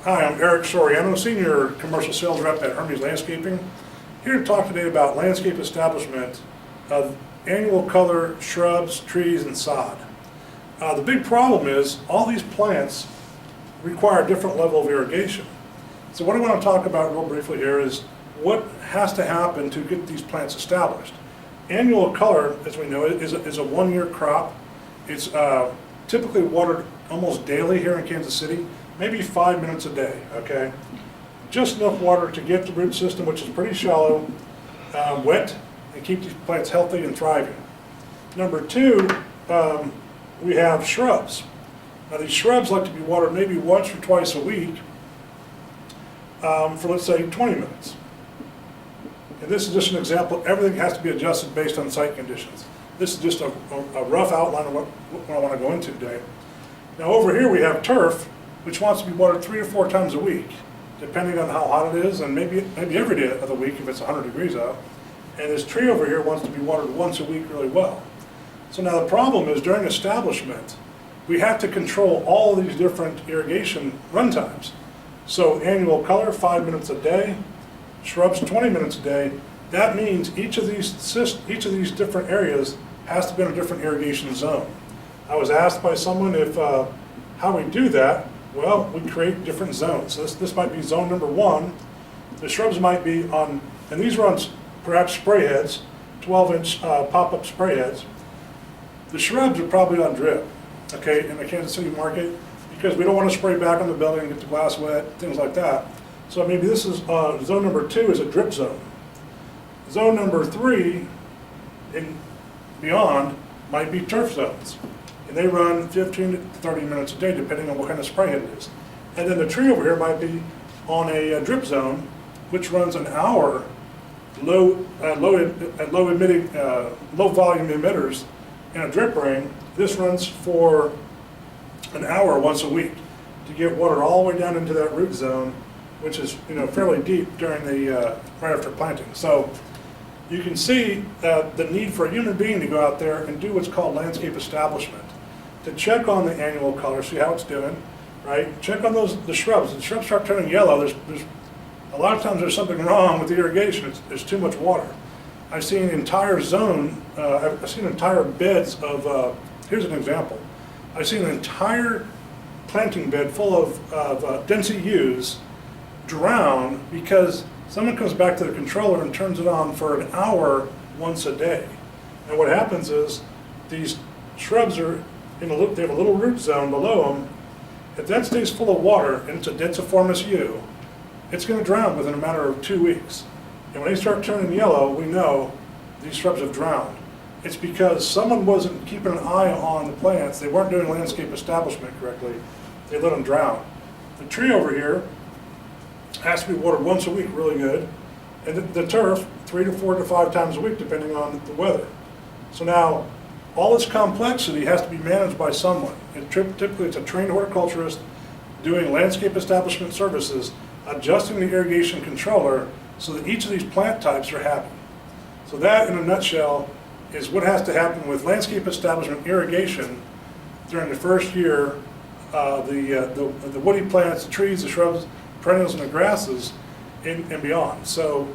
Hi, I'm Eric Soriano, Senior Commercial Sales Rep at Hermes Landscaping. Here to talk today about landscape establishment of annual color shrubs, trees, and sod. The big problem is all these plants require a different level of irrigation. So what I want to talk about real briefly here is what has to happen to get these plants established. Annual color, as we know, is a one-year crop. It's typically watered almost daily here in Kansas City, maybe 5 minutes a day, okay? Just enough water to get the root system, which is pretty shallow, wet, and keep these plants healthy and thriving. Number two, we have shrubs. Now these shrubs like to be watered maybe once or twice a week for, let's say, 20 minutes. And this is just an example. Everything has to be adjusted based on site conditions. This is just a rough outline of what I want to go into today. Now over here we have turf, which wants to be watered 3 to 4 times a week, depending on how hot it is, and maybe every day of the week if it's 100 degrees out. And this tree over here wants to be watered once a week really well. So now the problem is during establishment, we have to control all of these different irrigation run times. So annual color, 5 minutes a day, shrubs 20 minutes a day. That means each of these different areas has to be in a different irrigation zone. I was asked by someone if how we do that. Well, we create different zones. This might be zone number 1. The shrubs might be on, and these are on perhaps spray heads, 12-inch pop-up spray heads. The shrubs are probably on drip, okay, in the Kansas City market, because we don't want to spray back on the building and get the glass wet, things like that. So maybe this is zone number 2 is a drip zone. Zone number 3 and beyond might be turf zones. And they run 15 to 30 minutes a day, depending on what kind of spray head it is. And then the tree over here might be on a drip zone, which runs an hour, low volume emitters in a drip ring. This runs for an hour once a week to get water all the way down into that root zone, which is fairly deep during the right after planting. So you can see the need for a human being to go out there and do what's called landscape establishment, to check on the annual color, see how it's doing, right? Check on the shrubs. The shrubs start turning yellow. There's a lot of times there's something wrong with the irrigation. There's too much water. I've seen entire zone. I've seen entire beds of. Here's an example. I've seen an entire planting bed full of DensiUs drown because someone comes back to the controller and turns it on for an hour once a day. And what happens is these shrubs are they have a little root zone below them. If that stays full of water and it's a densiformis U, it's going to drown within a matter of 2 weeks. And when they start turning yellow, we know these shrubs have drowned. It's because someone wasn't keeping an eye on the plants. They weren't doing landscape establishment correctly. They let them drown. The tree over here has to be watered once a week really good. And the turf 3 to 4 to 5 times a week depending on the weather. So now all this complexity has to be managed by someone. And typically it's a trained horticulturist doing landscape establishment services, adjusting the irrigation controller so that each of these plant types are happy. So that in a nutshell is what has to happen with landscape establishment irrigation during the first year, the woody plants, the trees, the shrubs, perennials, and the grasses and beyond. So